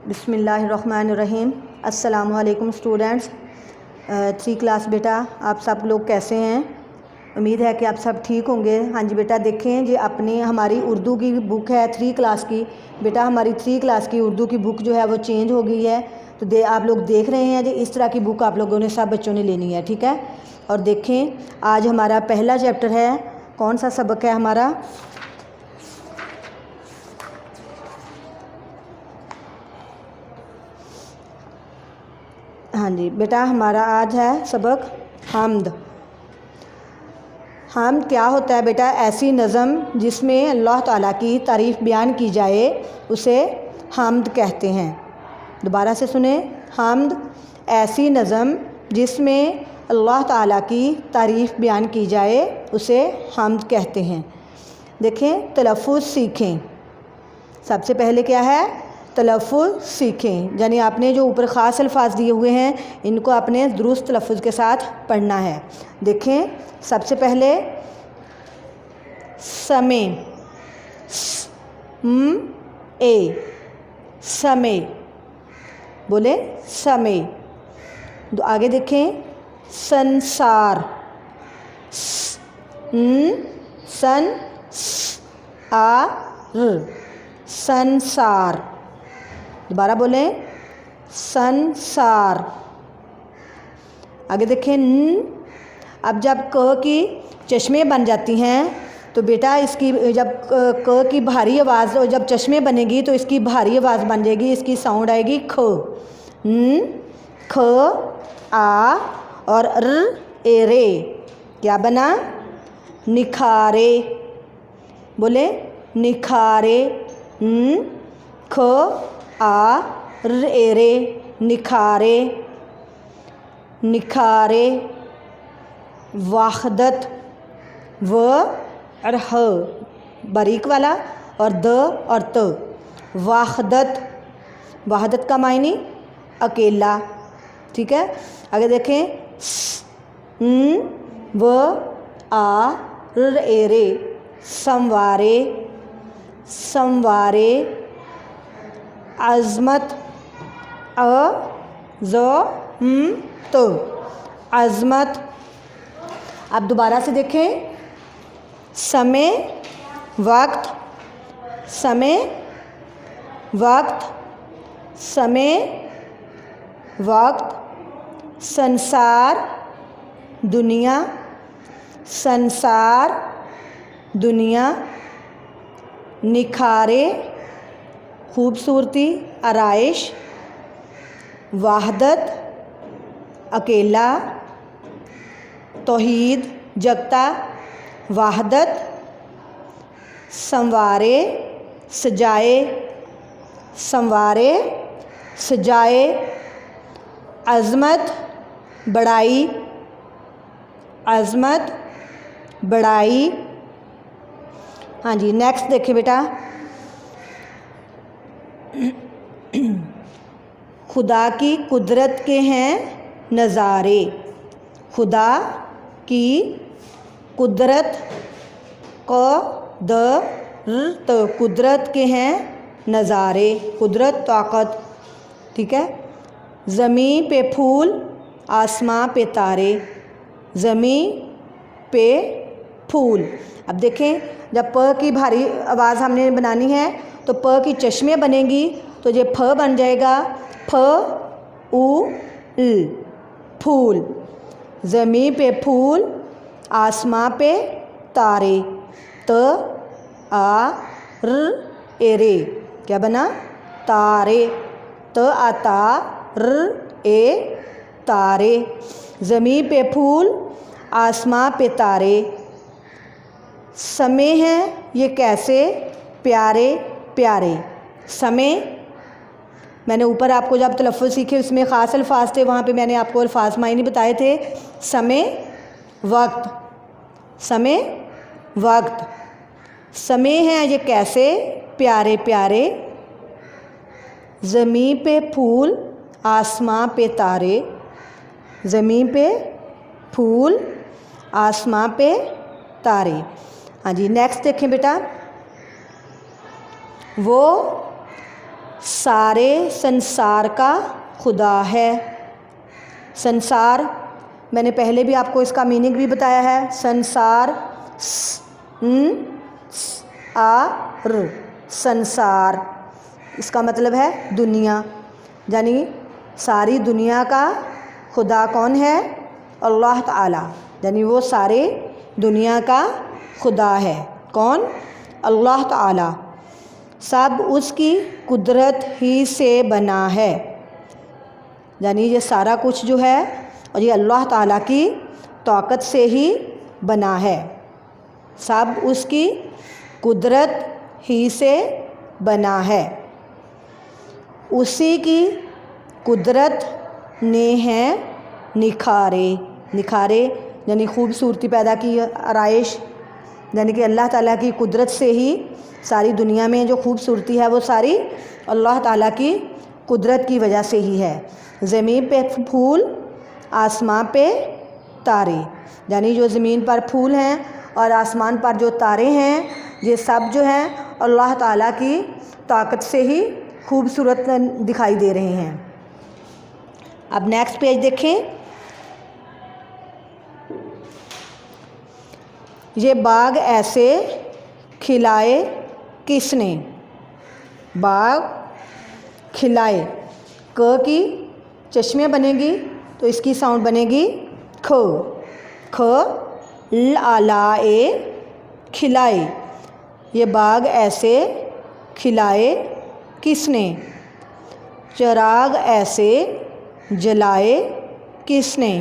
बिस्मिल्लाहिर्रहमानिर्रहीम। अस्सलामुअलैकुम students. 3 class बेटा, आप सब लोग कैसे हैं? उम्मीद है कि आप सब ठीक होंगे। हाँ जी बेटा, देखें जी अपनी हमारी उर्दू की बुक है 3 क्लास की। बेटा हमारी 3 क्लास की उर्दू की बुक जो है वो चेंज हो गई है, तो आप लोग देख रहे हैं जी इस तरह की बुक आप लोगों ने सब बच्चों ने लेनी है, ठीक है। और देखें आज हमारा पहला चैप्टर है, कौन सा सबक है हमारा? हाँ जी बेटा, हमारा आज है सबक हम्द। हम्द क्या होता है बेटा? ऐसी नज़म जिसमें अल्लाह ताला की तारीफ़ बयान की जाए उसे हम्द कहते हैं। दोबारा से सुने, हम्द ऐसी नज़म जिसमें अल्लाह ताला की तारीफ़ बयान की जाए उसे हम्द कहते हैं। देखें, तलफ़्फ़ुज़ सीखें। सबसे पहले क्या है? तलफ़्फ़ुज़ सीखें, यानी आपने जो ऊपर ख़ास अल्फाज दिए हुए हैं इनको आपने दुरुस्त तलफ़्फ़ुज़ के साथ पढ़ना है। देखें, सबसे पहले समय, समय, बोले समय। आगे देखें, संसार, संसार। दोबारा बोलें, संसार। आगे देखें, अब जब क की चश्मे बन जाती हैं तो बेटा इसकी जब क की भारी आवाज़, जब चश्मे बनेगी तो इसकी भारी आवाज़ बन जाएगी, इसकी साउंड आएगी ख। ख, आ और ए रे, क्या बना? निखारे। बोले निखारे। ख, आ, ए रे, निखारे, निखारे। वाहदत, व और ह, बारीक वाला, और द और त, वाहदत। वाहदत का मायने अकेला, ठीक है। आगे देखें, व आ ए रे, संवारे, संवारे। अज़मत, तो अज़मत। अब दोबारा से देखें, समय, वक्त, समय, वक्त, समय, वक्त। संसार, दुनिया, संसार, दुनिया। निखारे, खूबसूरती, आराइश। वाहदत, अकेला। तौहीद, जगता, वाहदत। संवारे, सजाए, संवारे, सजाए। अज़मत, बड़ाई, अज़मत, बड़ाई। हाँ जी, नेक्स्ट देखिए बेटा, खुदा की कुदरत के हैं नज़ारे। खुदा की कुदरत, कुदरत के हैं नज़ारे, कुदरत, ताकत, ठीक है। ज़मीं पे फूल, आसमां पे तारे, ज़मीं पे फूल। अब देखें, जब प की भारी आवाज़ हमने बनानी है तो प की चश्मे बनेगी तो ये फ बन जाएगा, फ उ ल, फूल। ज़मीं पे फूल, आसमां पे तारे, त आ ए रे, क्या बना? तारे, त आ ता ए, तारे। ज़मीं पे फूल, आसमां पे तारे। समय है ये कैसे प्यारे प्यारे। समय, मैंने ऊपर आपको जब तलफ़्फ़ुज़ सीखे उसमें ख़ास अल्फाज थे, वहाँ पे मैंने आपको अल्फाज मायने बताए थे। समय, वक्त, समय, वक्त। समय है ये कैसे प्यारे प्यारे। ज़मीं पे फूल, आसमां पे तारे, ज़मीं पे फूल, आसमां पे तारे। हाँ जी, नेक्स्ट देखें बेटा, वो सारे संसार का खुदा है। संसार मैंने पहले भी आपको इसका मीनिंग भी बताया है। संसार संसार इसका मतलब है दुनिया, यानी सारी दुनिया का खुदा कौन है? अल्लाह ताला, यानी वो सारे दुनिया का खुदा है। कौन? अल्लाह ताला। सब उसकी कुदरत ही से बना है, यानी ये सारा कुछ जो है और ये अल्लाह ताला की ताकत से ही बना है। सब उसकी कुदरत ही से बना है। उसी की कुदरत ने है निखारे, निखारे यानी खूबसूरती पैदा की, आराइश, यानी कि अल्लाह ताला की कुदरत से ही सारी दुनिया में जो खूबसूरती है वो सारी अल्लाह ताला की कुदरत की वजह से ही है। ज़मीन पे फूल, आसमां पे तारे, यानी जो ज़मीन पर फूल हैं और आसमान पर जो तारे हैं, ये सब जो हैं अल्लाह ताला की ताकत से ही खूबसूरत दिखाई दे रहे हैं। अब नेक्स्ट पेज देखें। ये बाग ऐसे खिलाए किसने? बाग खिलाए, क की चश्मे बनेगी तो इसकी साउंड बनेगी ख। ख लाए खिलाए। ये बाग ऐसे खिलाए किसने? चिराग ऐसे जलाए किसने?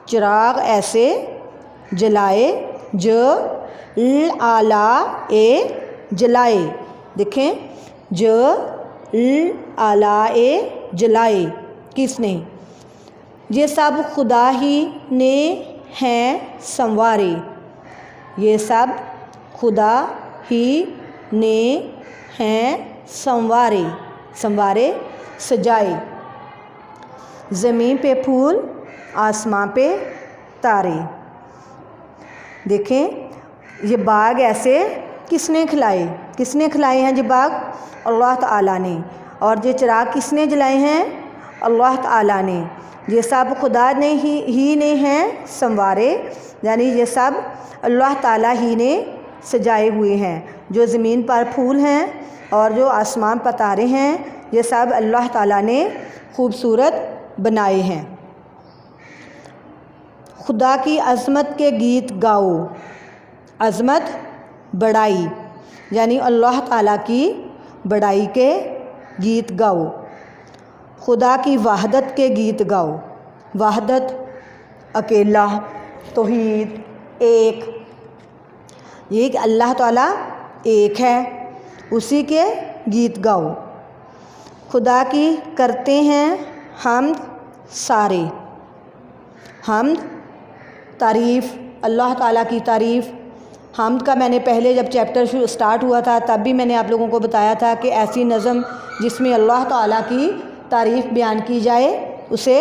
चिराग ऐसे जलाए, ज आला ए जलाए। देखें, ज आला ए जलाए किसने? ये सब खुदा ही ने हैं संवारे। ये सब खुदा ही ने हैं संवारे, संवारे सजाए। ज़मीन पे फूल, आसमां पे तारे। देखें, ये बाग ऐसे किसने खिलाए? किसने खिलाए हैं ये बाग? अल्लाह ताला ने। और ये चिराग किसने जलाए हैं? अल्लाह ताला ने। ये सब खुदा ने ही ने हैं संवारे, यानी ये सब अल्लाह ताला ही ने सजाए हुए हैं। जो ज़मीन पर फूल हैं और जो आसमान पर तारे हैं, ये सब अल्लाह ताला ने खूबसूरत बनाए हैं। खुदा की अज़मत के गीत गाओ। अज़मत बड़ाई, यानी अल्लाह ताला की बड़ाई के गीत गाओ। खुदा की वहदत के गीत गाओ। वहदत अकेला, तौहीद, एक, ये कि अल्लाह ताला एक है, उसी के गीत गाओ। खुदा की करते हैं हम्द सारे। हम्द तारीफ़, अल्लाह ताला की तारीफ़। हम्द का मैंने पहले जब चैप्टर स्टार्ट हुआ था तब भी मैंने आप लोगों को बताया था कि ऐसी नज़म जिसमें अल्लाह ताला की तारीफ़ बयान की जाए उसे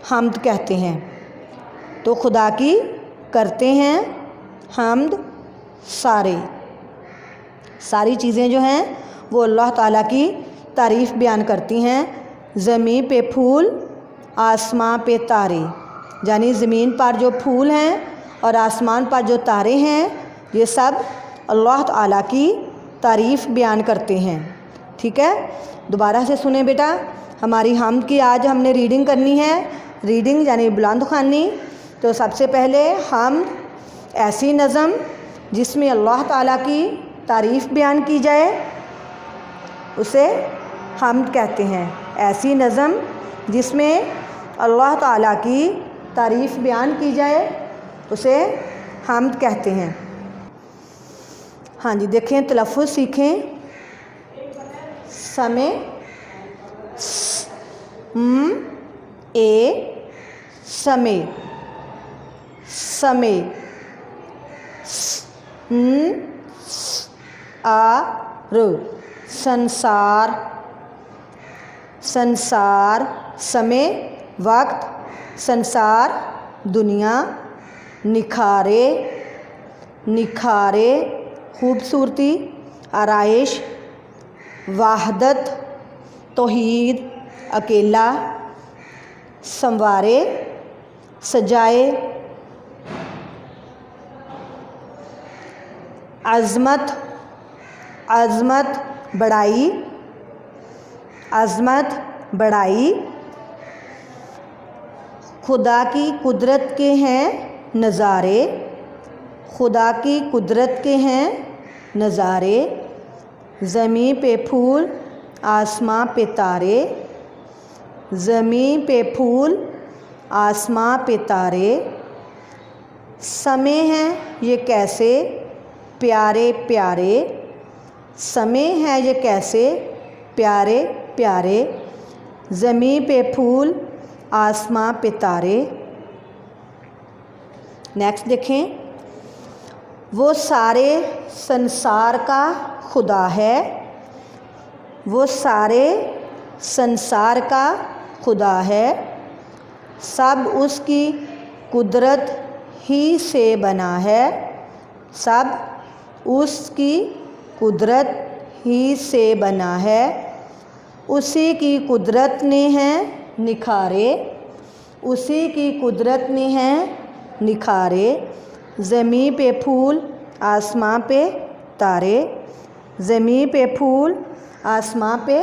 हम्द कहते हैं। तो खुदा की करते हैं हम्द सारे, सारी चीज़ें जो हैं वो अल्लाह ताला की तारीफ़ बयान करती हैं। ज़मीन पे फूल, आसमां पे तारे, यानी ज़मीन पर जो फूल हैं और आसमान पर जो तारे हैं, ये सब अल्लाह ताला की तारीफ़ बयान करते हैं। ठीक है, दोबारा से सुने बेटा। हमारी हम्द की आज हमने रीडिंग करनी है। रीडिंग यानी बुलंद ख़वानी। तो सबसे पहले हम्द ऐसी नज़म जिसमें अल्लाह ताला की तारीफ़ बयान की जाए उसे हम्द कहते हैं। ऐसी नज़म जिसमें अल्लाह ताला की तारीफ़ बयान की जाए उसे हम्द कहते हैं। हाँ जी, देखें, तलफ़्फ़ुज़ सीखें। समय ए समय, समय संसार, संसार समय वक्त, संसार दुनिया, निखारे, निखारे खूबसूरती, आराइश, वहदत तौहीद अकेला, संवारे सजाए, अज़मत अज़मत बड़ाई, अज़मत बड़ाई, खुदा की कुदरत के हैं नज़ारे, खुदा की कुदरत के हैं नज़ारे, ज़मीं पे फूल आसमां पे तारे, ज़मीं पे फूल आसमां पे तारे, समय हैं ये कैसे प्यारे प्यारे, समय है ये कैसे प्यारे प्यारे, ज़मीं पे फूल आसमां पे तारे। नेक्स्ट देखें, वो सारे संसार का खुदा है, वो सारे संसार का खुदा है, सब उसकी कुदरत ही से बना है, सब उसकी कुदरत ही से बना है, उसी की कुदरत ने हैं निखारे, उसी की कुदरत ने हैं निखारे, ज़मीं पे फूल आसमां पे तारे, ज़मीं पे फूल आसमां पे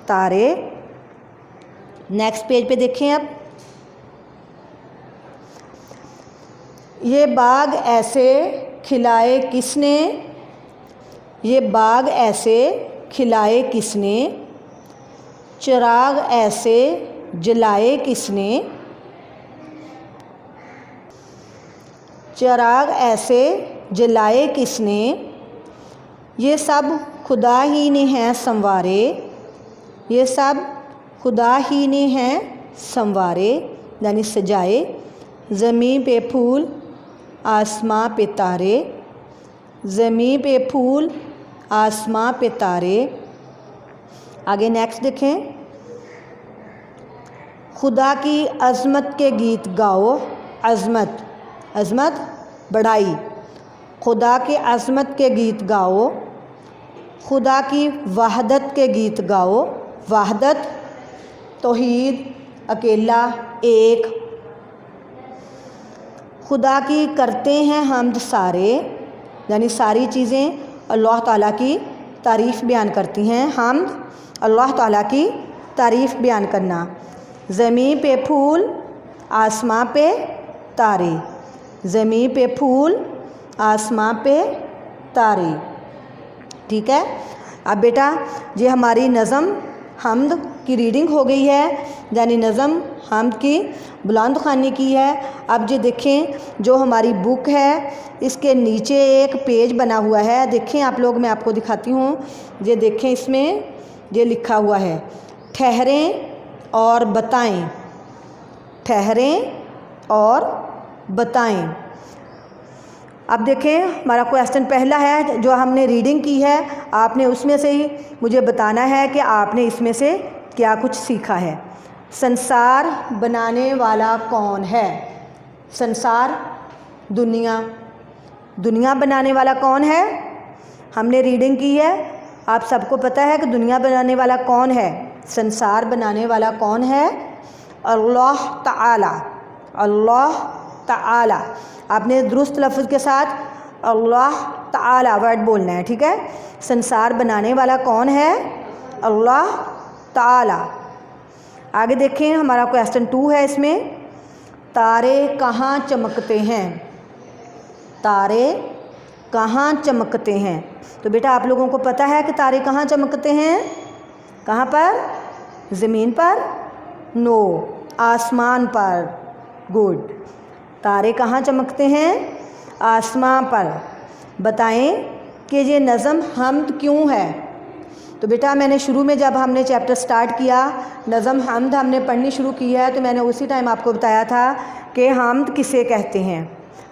तारे। नेक्स्ट पेज पे देखें अब, ये बाग ऐसे खिलाए किसने, ये बाग ऐसे खिलाए किसने, चिराग ऐसे जलाए किसने, चिराग ऐसे जलाए किसने, ये सब खुदा ही ने हैं संवारे, ये सब खुदा ही ने हैं संवारे यानी सजाए, ज़मीं पे फूल आसमां पे तारे, ज़मीं पे फूल आसमां पे तारे। आगे नेक्स्ट देखें, खुदा की अज़मत के गीत गाओ, अज़मत अज़मत बड़ाई, खुदा की अज़मत के गीत गाओ, खुदा की वहदत के गीत गाओ, वहदत तौहीद अकेला एक, खुदा की करते हैं हम्द सारे यानी सारी चीज़ें अल्लाह ताला की तारीफ़ बयान करती हैं, हम्द अल्लाह ताला की तारीफ़ बयान करना, ज़मीं पे फूल आसमां पे तारे, ज़मीं पे फूल आसमां पे तारे। ठीक है, अब बेटा ये हमारी नज़म हम्द की रीडिंग हो गई है, यानी नज़म हम्द की बुलंद ख़वानी की है। अब ये देखें जो हमारी बुक है इसके नीचे एक पेज बना हुआ है, देखें आप लोग, मैं आपको दिखाती हूँ, ये देखें इसमें ये लिखा हुआ है ठहरें और बताएं, ठहरें और बताएं। अब देखें हमारा क्वेश्चन पहला है जो हमने रीडिंग की है, आपने उसमें से ही मुझे बताना है कि आपने इसमें से क्या कुछ सीखा है। संसार बनाने वाला कौन है, संसार दुनिया, दुनिया बनाने वाला कौन है, हमने रीडिंग की है, आप सबको पता है कि दुनिया बनाने वाला कौन है, संसार बनाने वाला कौन है, अल्लाह ताला, अल्लाह ताला। आपने दुरुस्त लफ्ज़ के साथ अल्लाह ताला वर्ड बोलना है, ठीक है। संसार बनाने वाला कौन है, अल्लाह ताला। आगे देखें हमारा क्वेश्चन 2 है, इसमें तारे कहाँ चमकते हैं, तारे कहाँ चमकते हैं। तो बेटा आप लोगों को पता है कि तारे कहाँ चमकते हैं, कहाँ पर, ज़मीन पर, नो, आसमान पर, गुड। तारे कहाँ चमकते हैं, आसमान पर। बताएं कि ये नज़म हम्द क्यों है। तो बेटा मैंने शुरू में जब हमने चैप्टर स्टार्ट किया, नज़म हम्द हमने पढ़नी शुरू की है, तो मैंने उसी टाइम आपको बताया था कि हम्द किसे कहते हैं।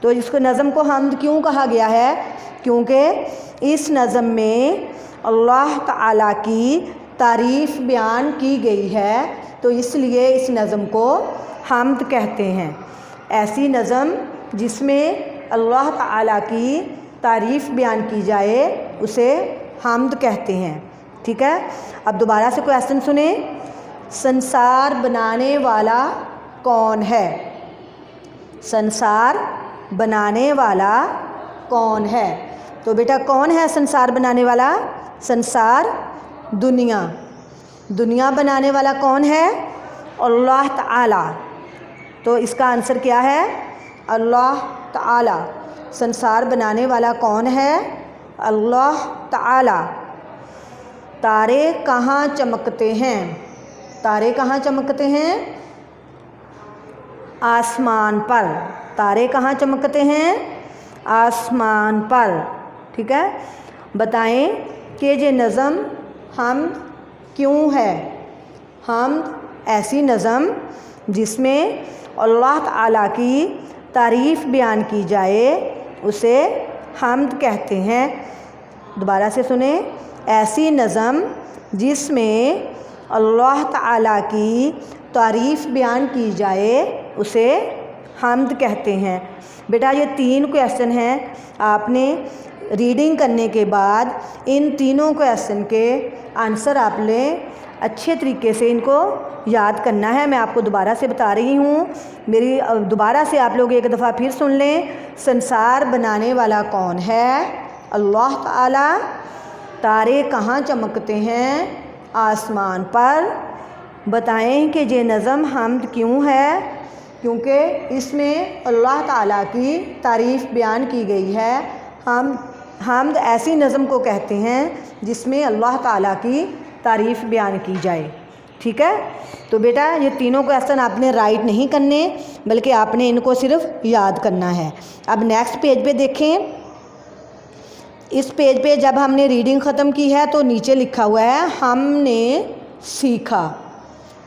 तो इसको नज़म को हम्द क्यों कहा गया है, क्योंकि इस नज़म में अल्लाह ताला की तारीफ़ बयान की गई है, तो इसलिए इस नज़म को हम्द कहते हैं। ऐसी नज़म जिसमें अल्लाह ताला की तारीफ़ बयान की जाए उसे हम्द कहते हैं। ठीक है। अब दोबारा से क्वेश्चन सुने, संसार बनाने वाला कौन है? संसार बनाने वाला कौन है? तो बेटा कौन है संसार बनाने वाला? संसार दुनिया, दुनिया बनाने वाला कौन है? अल्लाह ताला। तो इसका आंसर क्या है? अल्लाह ताला। संसार बनाने वाला कौन है? अल्लाह ताला। तारे कहाँ चमकते हैं? तारे कहाँ चमकते हैं? आसमान पर। तारे कहाँ चमकते हैं? आसमान पर। ठीक है। बताएं कि ये नज़म हम क्यों है? हम ऐसी नज़म जिसमें अल्लाह ताला की तारीफ़ बयान की जाए उसे हम्द कहते हैं। दोबारा से सुने, ऐसी नज़म जिसमें अल्लाह ताला की तारीफ़ बयान की जाए उसे हम्द कहते हैं। बेटा ये 3 क्वेश्चन हैं, आपने रीडिंग करने के बाद इन तीनों क्वेश्चन के आंसर आपने अच्छे तरीके से इनको याद करना है। मैं आपको दोबारा से बता रही हूँ, मेरी दोबारा से आप लोग एक दफ़ा फिर सुन लें। संसार बनाने वाला कौन है? अल्लाह ताला। तारे कहाँ चमकते हैं? आसमान पर। बताएं कि ये नज़म हम्द क्यों है? क्योंकि इसमें अल्लाह ताला की तारीफ़ बयान की गई है। हम्द ऐसी नज़म को कहते हैं जिसमें अल्लाह ताला की तारीफ़ बयान की जाए। ठीक है। तो बेटा ये तीनों क्वेश्चन आपने राइट नहीं करने, बल्कि आपने इनको सिर्फ याद करना है। अब नेक्स्ट पेज पे देखें। इस पेज पे जब हमने रीडिंग ख़त्म की है तो नीचे लिखा हुआ है हमने सीखा।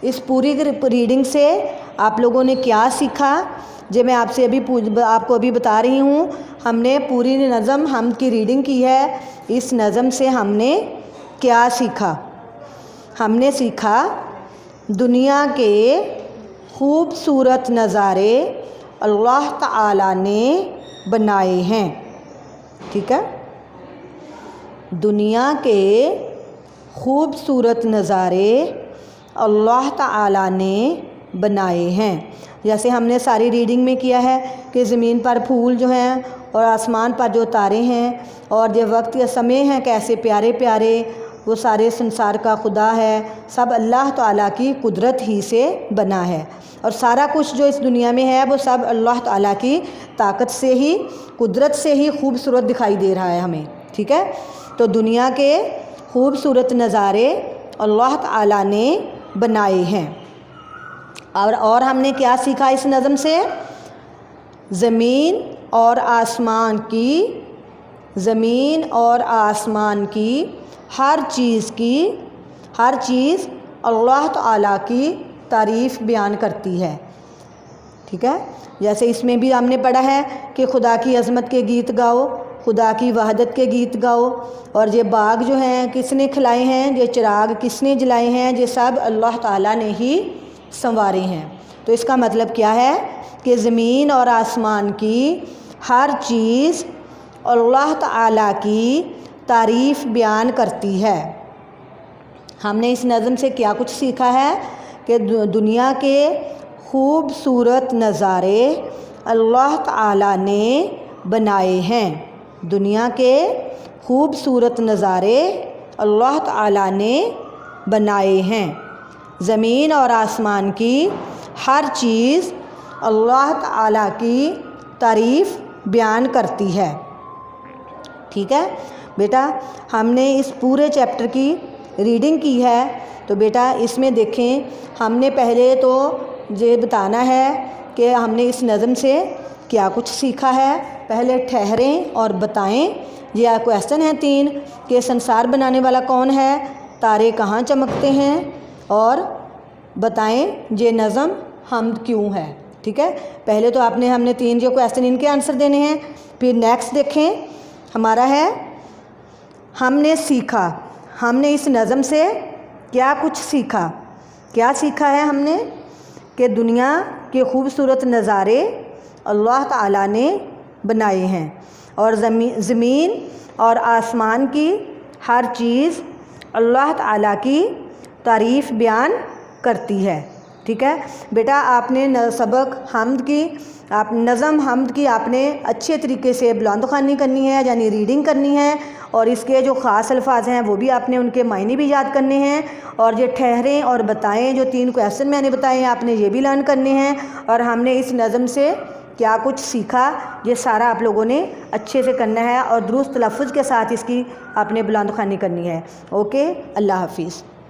इस पूरी रीडिंग से आप लोगों ने क्या सीखा? जो मैं आपसे आपको अभी बता रही हूँ। हमने पूरी नज़म हम्द की रीडिंग की है। इस नज़म से हमने क्या सीखा? हमने सीखा दुनिया के खूबसूरत नज़ारे अल्लाह ताला ने बनाए हैं। ठीक है। दुनिया के खूबसूरत नज़ारे अल्लाह ताला ने बनाए हैं। जैसे हमने सारी रीडिंग में किया है कि ज़मीन पर फूल जो हैं और आसमान पर जो तारे हैं और जो वक्त या समय हैं कैसे प्यारे प्यारे, वो सारे संसार का खुदा है। सब अल्लाह ताला की कुदरत ही से बना है और सारा कुछ जो इस दुनिया में है वो सब अल्लाह ताला की ताकत से ही, कुदरत से ही खूबसूरत दिखाई दे रहा है हमें। ठीक है। तो दुनिया के खूबसूरत नज़ारे अल्लाह ताला ने बनाए हैं। और हमने क्या सीखा इस नज़म से? ज़मीन और आसमान की हर चीज़ अल्लाह ताला की तारीफ़ बयान करती है। ठीक है। जैसे इसमें भी हमने पढ़ा है कि खुदा की अज़मत के गीत गाओ, खुदा की वहदत के गीत गाओ, और ये बाग जो हैं किसने खिलाए हैं, ये चिराग किसने जलाए हैं, ये सब अल्लाह ताला ने ही संवारे हैं। तो इसका मतलब क्या है कि ज़मीन और आसमान की हर चीज़ अल्लाह ताला की तारीफ़ बयान करती है। हमने इस नज़म से क्या कुछ सीखा है कि दुनिया के खूबसूरत नज़ारे अल्लाह ताला ने बनाए हैं। दुनिया के खूबसूरत नज़ारे अल्लाह ताला ने बनाए हैं। ज़मीन और आसमान की हर चीज़ अल्लाह ताला की तारीफ़ बयान करती है। ठीक है बेटा, हमने इस पूरे चैप्टर की रीडिंग की है। तो बेटा इसमें देखें, हमने पहले तो ये बताना है कि हमने इस नज़म से क्या कुछ सीखा है। पहले ठहरें और बताएं। ये क्वेश्चन हैं 3 कि संसार बनाने वाला कौन है, तारे कहाँ चमकते हैं, और बताएं ये नज़म हम्द क्यों है। ठीक है। पहले तो हमने 3 जो क्वेश्चन इनके आंसर देने हैं। फिर नेक्स्ट देखें हमारा है हमने सीखा। हमने इस नज़म से क्या कुछ सीखा? क्या सीखा है हमने कि दुनिया के खूबसूरत नज़ारे अल्लाह ताला ने बनाए हैं और ज़मीन और आसमान की हर चीज़ अल्लाह ताला की तारीफ़ बयान करती है। ठीक है बेटा, आपने सबक हम्द की, आप नज़म हम्द की आपने अच्छे तरीके से बुलंद ख़वानी करनी है, यानी रीडिंग करनी है, और इसके जो ख़ास अल्फाज हैं वो भी आपने उनके मायने भी याद करने हैं, और ये ठहरें और बताएं जो 3 क्वेश्चन मैंने बताए हैं आपने ये भी लर्न करने हैं, और हमने इस नज़म से क्या कुछ सीखा ये सारा आप लोगों ने अच्छे से करना है, और दुरुस्त तलफ़्फ़ुज़ के साथ इसकी आपने बुलंद ख़वानी करनी है। ओके, अल्लाह हाफिज़।